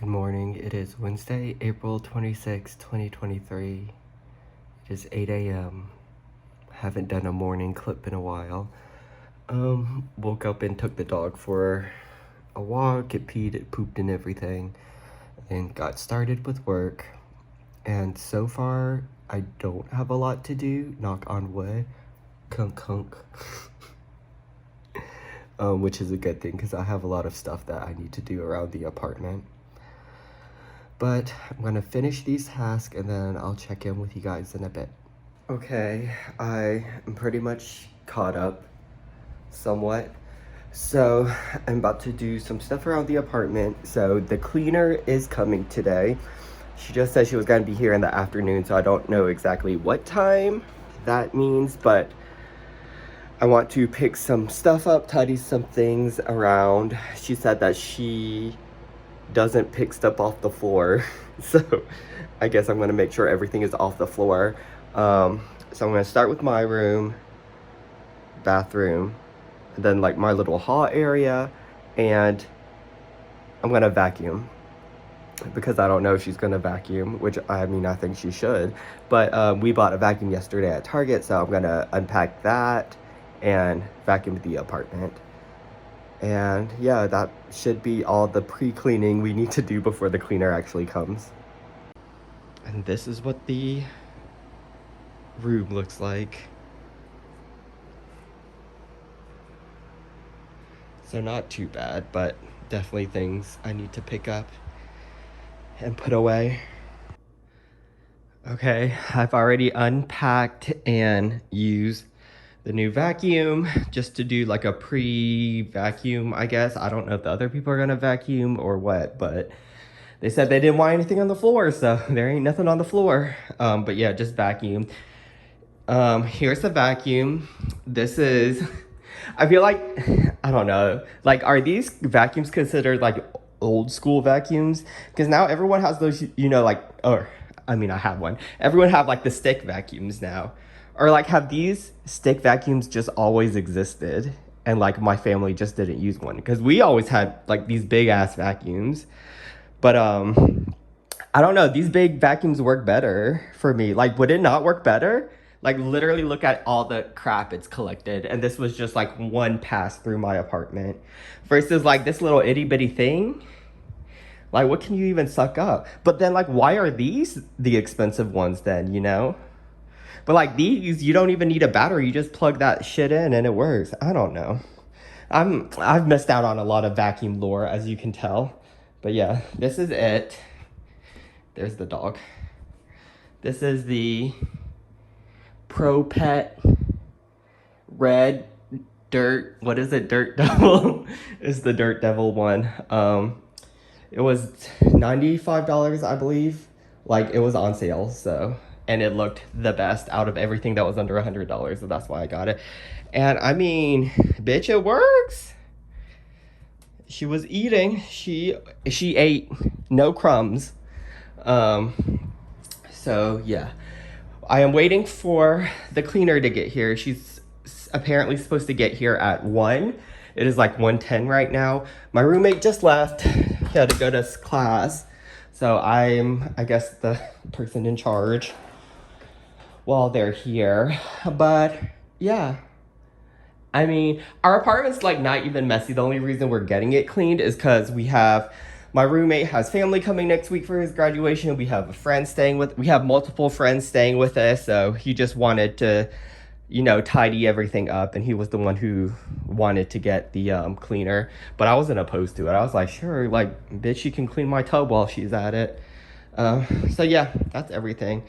Good morning. It is Wednesday, April 26, 2023. It is 8 a.m. Haven't done a morning clip in a while. Woke up and took the dog for a walk. It peed, it pooped and everything. And got started with work. And so far, I don't have a lot to do. Knock on wood. Kunk kunk. Which is a good thing because I have a lot of stuff that I need to do around the apartment. But I'm gonna finish these tasks and then I'll check in with you guys in a bit. Okay, I am pretty much caught up somewhat. So I'm about to do some stuff around the apartment. So the cleaner is coming today. She just said she was gonna be here in the afternoon, so I don't know exactly what time that means, but I want to pick some stuff up, tidy some things around. She said that she doesn't pick stuff off the floor. So I guess I'm gonna make sure everything is off the floor. So I'm gonna start with my room, bathroom, and then like my little hall area, and I'm gonna vacuum because I don't know if she's gonna vacuum, which I mean, I think she should, but we bought a vacuum yesterday at Target, so I'm gonna unpack that and vacuum the apartment. And yeah, that should be all the pre-cleaning we need to do before the cleaner actually comes. And this is what the room looks like. So not too bad, but definitely things I need to pick up and put away. Okay, I've already unpacked and used the new vacuum just to do like a pre-vacuum, I guess. I don't know if the other people are gonna vacuum or what, but they said they didn't want anything on the floor, so there ain't nothing on the floor. But yeah, just vacuum. Here's the vacuum. This is, I feel like, I don't know, like, are these vacuums considered like old school vacuums? Because now everyone has those, you know, like, or I mean, I have one. Everyone have like the stick vacuums now. Or like, have these stick vacuums just always existed? And like my family just didn't use one? Because we always had like these big ass vacuums. But I don't know, these big vacuums work better for me. Like, would it not work better? Like, literally look at all the crap it's collected. And this was just like one pass through my apartment. Versus like this little itty bitty thing. Like, what can you even suck up? But then like, why are these the expensive ones then, you know? But like these, you don't even need a battery. You just plug that shit in and it works. I don't know. I've missed out on a lot of vacuum lore, as you can tell. But yeah, this is it. There's the dog. This is the Pro Pet Red Dirt. What is it? Dirt Devil. Is the Dirt Devil one. It was $95, I believe. Like, it was on sale, so. And it looked the best out of everything that was under $100, so that's why I got it. And I mean, bitch, it works. She was eating. She ate no crumbs. So yeah, I am waiting for the cleaner to get here. She's apparently supposed to get here at 1. It is like 1:10 right now. My roommate just left. He had to go to class. So I'm, I guess, the person in charge while they're here. But yeah, I mean, our apartment's like not even messy. The only reason we're getting it cleaned is because my roommate has family coming next week for his graduation. We have we have multiple friends staying with us. So he just wanted to, you know, tidy everything up. And he was the one who wanted to get the cleaner. But I wasn't opposed to it. I was like, sure, like, bitch, you can clean my tub while she's at it. So yeah, that's everything.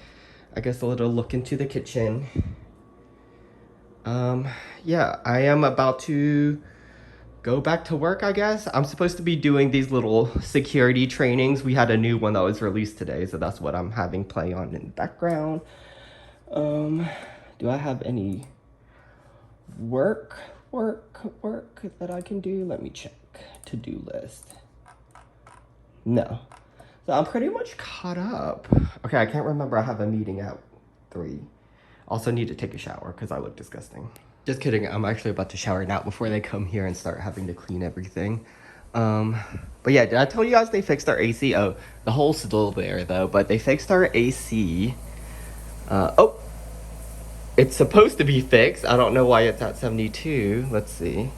I guess a little look into the kitchen. Yeah, I am about to go back to work, I guess. I'm supposed to be doing these little security trainings. We had a new one that was released today, so that's what I'm having play on in the background. Do I have any work that I can do? Let me check. To-do list. No. So I'm pretty much caught up. Okay, I can't remember. I have a meeting at 3. Also need to take a shower because I look disgusting. Just kidding. I'm actually about to shower now before they come here and start having to clean everything. Um, but yeah, did I tell you guys they fixed our AC? Oh, the hole's still there though, but they fixed our AC. Oh, it's supposed to be fixed. I don't know why it's at 72. Let's see.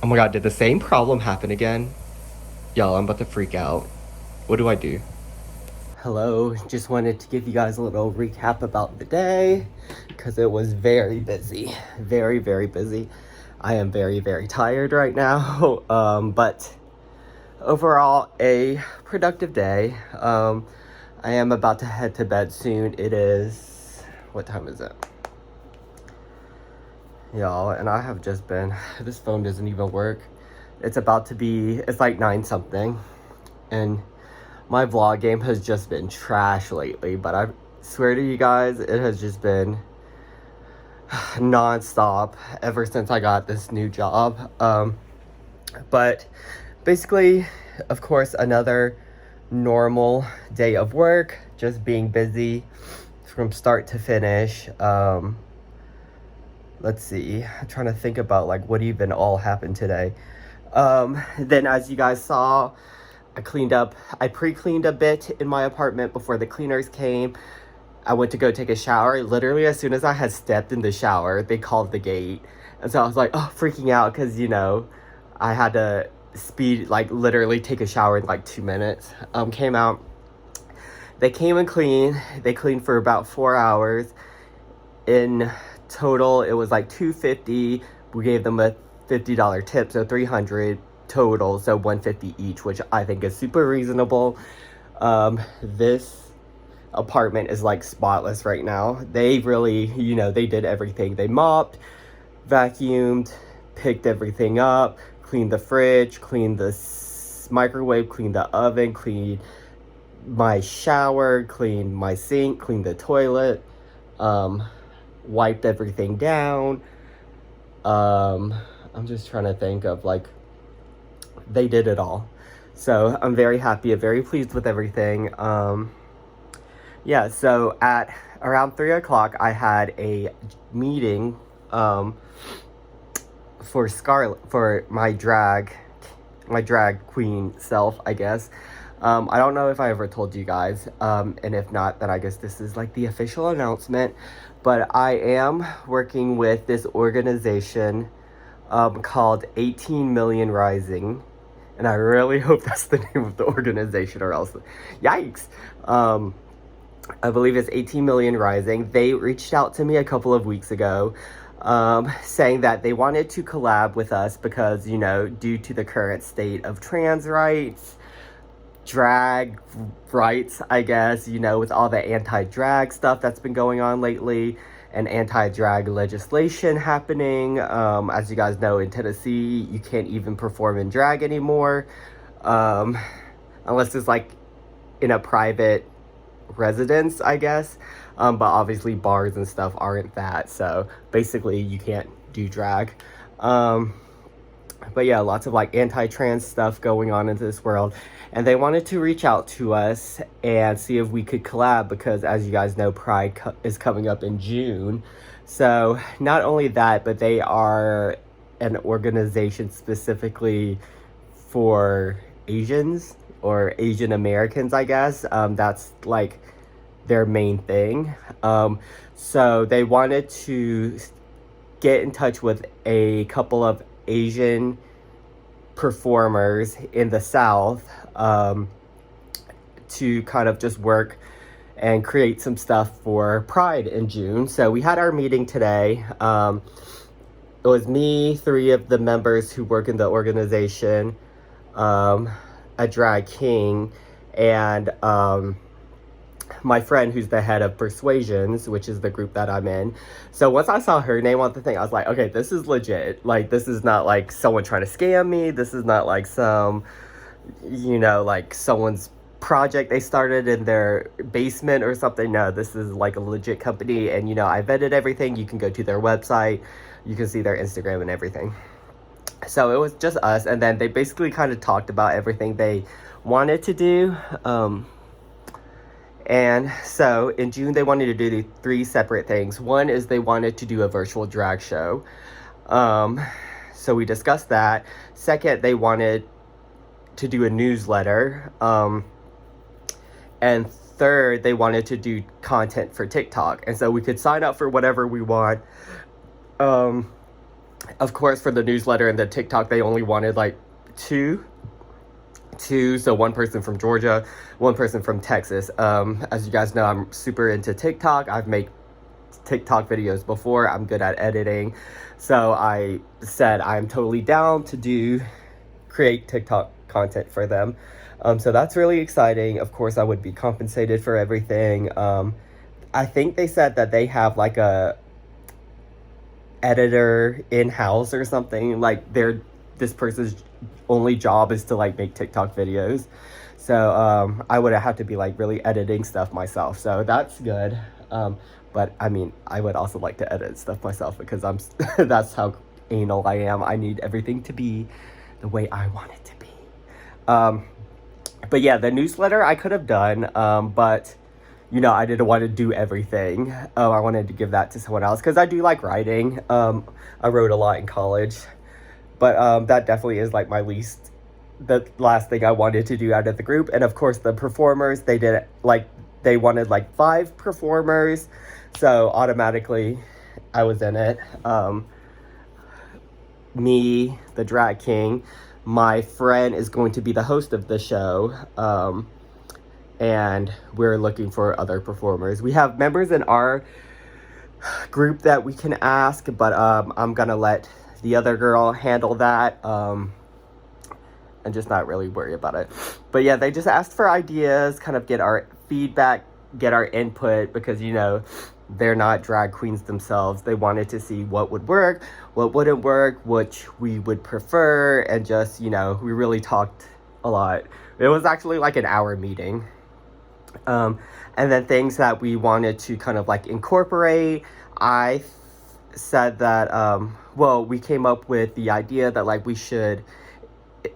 Oh my god, did the same problem happen again? Y'all, I'm about to freak out. What do I do? Hello, just wanted to give you guys a little recap about the day because it was very busy. Very, very busy. I am very, very tired right now. But overall, a productive day. I am about to head to bed soon. It is, what time is it? Y'all, and I have just been, this phone doesn't even work. It's about to be, it's like 9 something. And my vlog game has just been trash lately, but I swear to you guys, it has just been non-stop ever since I got this new job. But basically, of course, another normal day of work, just being busy from start to finish. Let's see, I'm trying to think about like what even all happened today. Then as you guys saw, I pre-cleaned a bit in my apartment before the cleaners came. I went to go take a shower. Literally, as soon as I had stepped in the shower, they called the gate. And so I was like, oh, freaking out because, you know, I had to literally take a shower in like 2 minutes. Came out. They came and cleaned. They cleaned for about 4 hours. In total, it was like $250. We gave them a $50 tip, so $300 total, so $150 each, which I think is super reasonable. This apartment is like spotless right now. They really, you know, they did everything. They mopped, vacuumed, picked everything up, cleaned the fridge, cleaned the microwave, cleaned the oven, cleaned my shower, cleaned my sink, cleaned the toilet, wiped everything down. I'm just trying to think of like, they did it all. So I'm very happy and very pleased with everything. Yeah, so at around 3 o'clock, I had a meeting for Scarlett, for my drag queen self, I guess. I don't know if I ever told you guys, and if not, then I guess this is like the official announcement. But I am working with this organization called 18 Million Rising. And I really hope that's the name of the organization, or else, yikes. I believe it's 18 Million Rising. They reached out to me a couple of weeks ago, saying that they wanted to collab with us because, you know, due to the current state of trans rights, drag rights, I guess, you know, with all the anti-drag stuff that's been going on lately, and anti-drag legislation happening. As you guys know, in Tennessee, you can't even perform in drag anymore, unless it's like in a private residence, I guess. But obviously bars and stuff aren't that, so basically you can't do drag. But yeah, lots of like anti-trans stuff going on in this world. And they wanted to reach out to us and see if we could collab because, as you guys know, Pride is coming up in June. So not only that, but they are an organization specifically for Asians or Asian Americans, I guess. That's like their main thing. So they wanted to get in touch with a couple of Asian performers in the South to kind of just work and create some stuff for Pride in June. So we had our meeting today. It was me, 3 of the members who work in the organization, a drag king, and my friend who's the head of Persuasions, which is the group that I'm in. So once I saw her name on the thing, I was like, okay, this is legit. Like, this is not like someone trying to scam me. This is not like some, you know, like someone's project they started in their basement or something. No, this is like a legit company. And, you know, I vetted everything. You can go to their website. You can see their Instagram and everything. So it was just us. And then they basically kind of talked about everything they wanted to do. And so in June, they wanted to do 3 separate things. One is they wanted to do a virtual drag show. So we discussed that. Second, they wanted to do a newsletter. And third, they wanted to do content for TikTok. And so we could sign up for whatever we want. Of course, for the newsletter and the TikTok, they only wanted like two. So one person from Georgia, one person from Texas. As you guys know, I'm super into TikTok. I've made TikTok videos before. I'm good at editing. So I said I'm totally down to create TikTok content for them. So that's really exciting. Of course, I would be compensated for everything. I think they said that they have like a editor in-house or something. Like this person's only job is to like make TikTok videos. So I would have to be like really editing stuff myself. So that's good. But I mean, I would also like to edit stuff myself because that's how anal I am. I need everything to be the way I want it to be. But yeah, the newsletter I could have done, but you know, I didn't want to do everything. I wanted to give that to someone else because I do like writing. I wrote a lot in college, but that definitely is like the last thing I wanted to do out of the group. And of course, the performers, they wanted like 5 performers, so automatically I was in it. Me, the drag king, my friend is going to be the host of the show, and we're looking for other performers. We have members in our group that we can ask, but I'm gonna let the other girl handle that, and just not really worry about it. But yeah, they just asked for ideas, kind of get our feedback, get our input, because you know, they're not drag queens themselves. They wanted to see what would work, what wouldn't work, which we would prefer, and just, you know, we really talked a lot. It was actually like an hour meeting. And then things that we wanted to kind of like incorporate, I said that, we came up with the idea that like we should,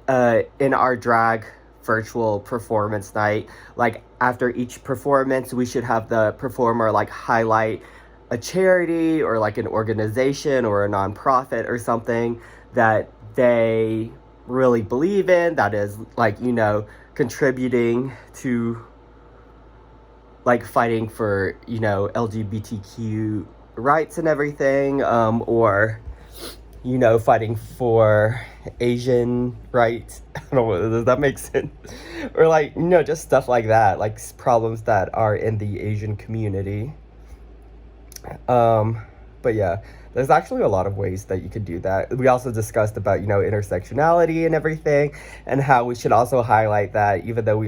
in our drag virtual performance night, like after each performance, we should have the performer like highlight a charity or like an organization or a nonprofit or something that they really believe in, that is like, you know, contributing to like fighting for, you know, LGBTQ rights and everything, or, you know, fighting for Asian rights. I don't know, does that make sense? Or like, you know, just stuff like that, like problems that are in the Asian community. But yeah, there's actually a lot of ways that you could do that. We also discussed about, you know, intersectionality and everything, and how we should also highlight that even though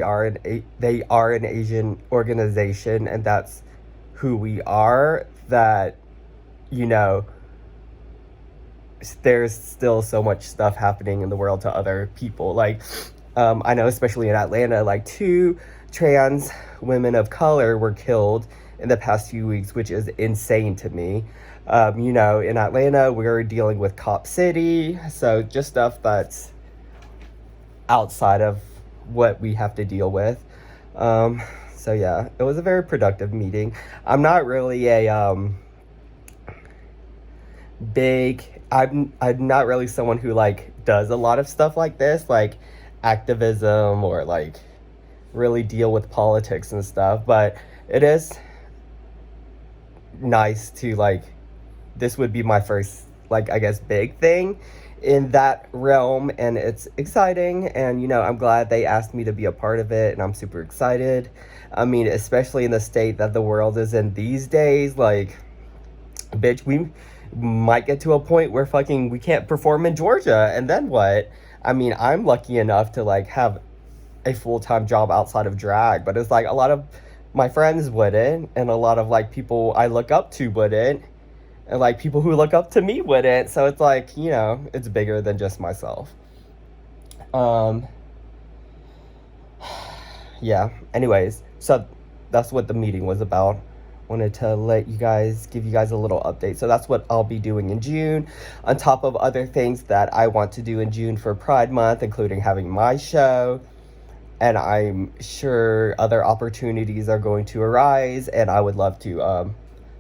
they are an Asian organization, and that's who we are, that, you know, there's still so much stuff happening in the world to other people. Like, I know especially in Atlanta, like 2 trans women of color were killed in the past few weeks, which is insane to me. You know, in Atlanta, we're dealing with Cop City, so just stuff that's outside of what we have to deal with. So yeah, it was a very productive meeting. I'm not really I'm not really someone who like does a lot of stuff like this, like activism or like really deal with politics and stuff, but it is nice to like, this would be my first, like, I guess big thing in that realm, and it's exciting, and you know, I'm glad they asked me to be a part of it, and I'm super excited. I mean, especially in the state that the world is in these days, like, bitch, we might get to a point where we can't perform in Georgia, and then what? I mean, I'm lucky enough to like have a full-time job outside of drag, but it's like a lot of my friends wouldn't, and a lot of like people I look up to wouldn't, and like people who look up to me wouldn't. So it's like, you know, it's bigger than just myself. Yeah, anyways, so that's what the meeting was about. Wanted to give you guys a little update. So that's what I'll be doing in June, on top of other things that I want to do in June for Pride Month, including having my show. And I'm sure other opportunities are going to arise, and I would love to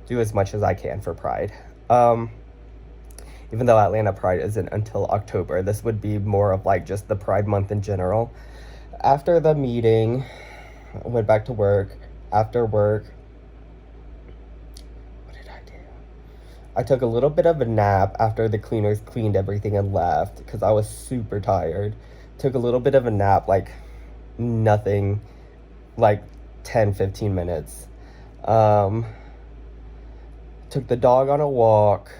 do as much as I can for Pride. even though Atlanta Pride isn't until October. This would be more of like just the Pride month in general. After the meeting, I went back to work. After work, what did I do? I took a little bit of a nap after the cleaners cleaned everything and left because I was super tired. Took a little bit of a nap, like nothing, like 10-15 minutes. Took the dog on a walk,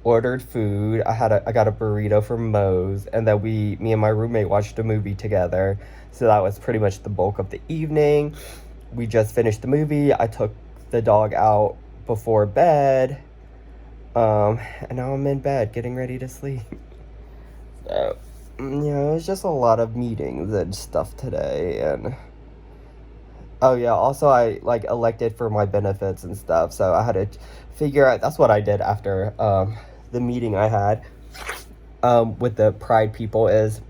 ordered food. I got a burrito from Moe's, and then me and my roommate watched a movie together. So that was pretty much the bulk of the evening. We just finished the movie. I took the dog out before bed. And now I'm in bed getting ready to sleep. So, it was just a lot of meetings and stuff today. And oh yeah, also I like elected for my benefits and stuff, so I had to figure out. That's what I did after the meeting I had with the Pride people, is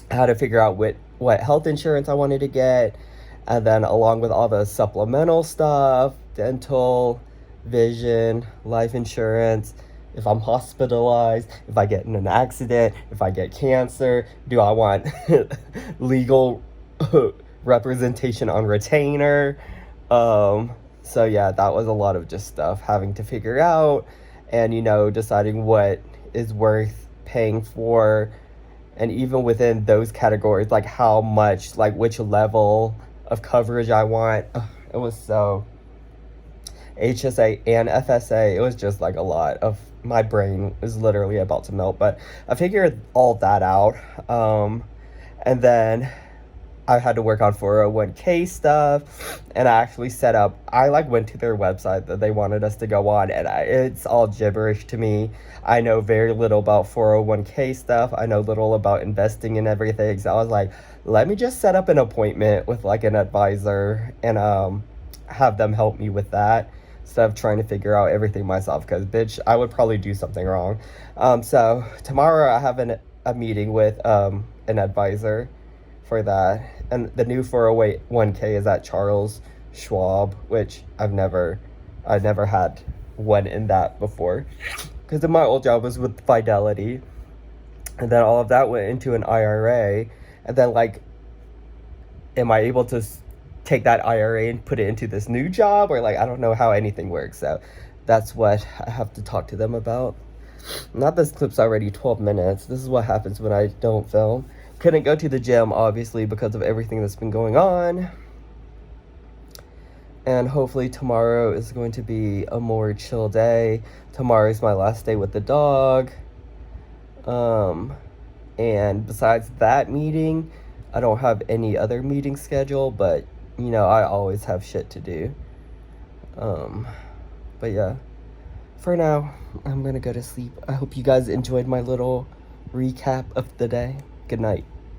I had to figure out what health insurance I wanted to get, and then along with all the supplemental stuff, dental, vision, life insurance, if I'm hospitalized, if I get in an accident, if I get cancer, do I want legal representation on retainer. So yeah, that was a lot of just stuff having to figure out, and deciding what is worth paying for, and even within those categories, like how much, like which level of coverage I want. It was so HSA and FSA, it was just like a lot of, my brain was literally about to melt, but I figured all that out. And then I had to work on 401k stuff, and I actually I went to their website that they wanted us to go on, and it's all gibberish to me. I know very little about 401k stuff. I know little about investing and everything. So I was like, let me just set up an appointment with like an advisor and have them help me with that, instead of trying to figure out everything myself, because bitch, I would probably do something wrong. So tomorrow I have a meeting with an advisor for that, and the new 401k is at Charles Schwab, which I've never had one in that before, because my old job was with Fidelity, and then all of that went into an IRA, and then like, am I able to take that IRA and put it into this new job, or like, I don't know how anything works. So that's what I have to talk to them about. Not this clip's already 12 minutes. This is what happens when I don't film. Couldn't go to the gym, obviously, because of everything that's been going on. And hopefully tomorrow is going to be a more chill day. Tomorrow is my last day with the dog. And besides that meeting, I don't have any other meeting scheduled, but I always have shit to do. But yeah, for now, I'm gonna go to sleep. I hope you guys enjoyed my little recap of the day. Good night.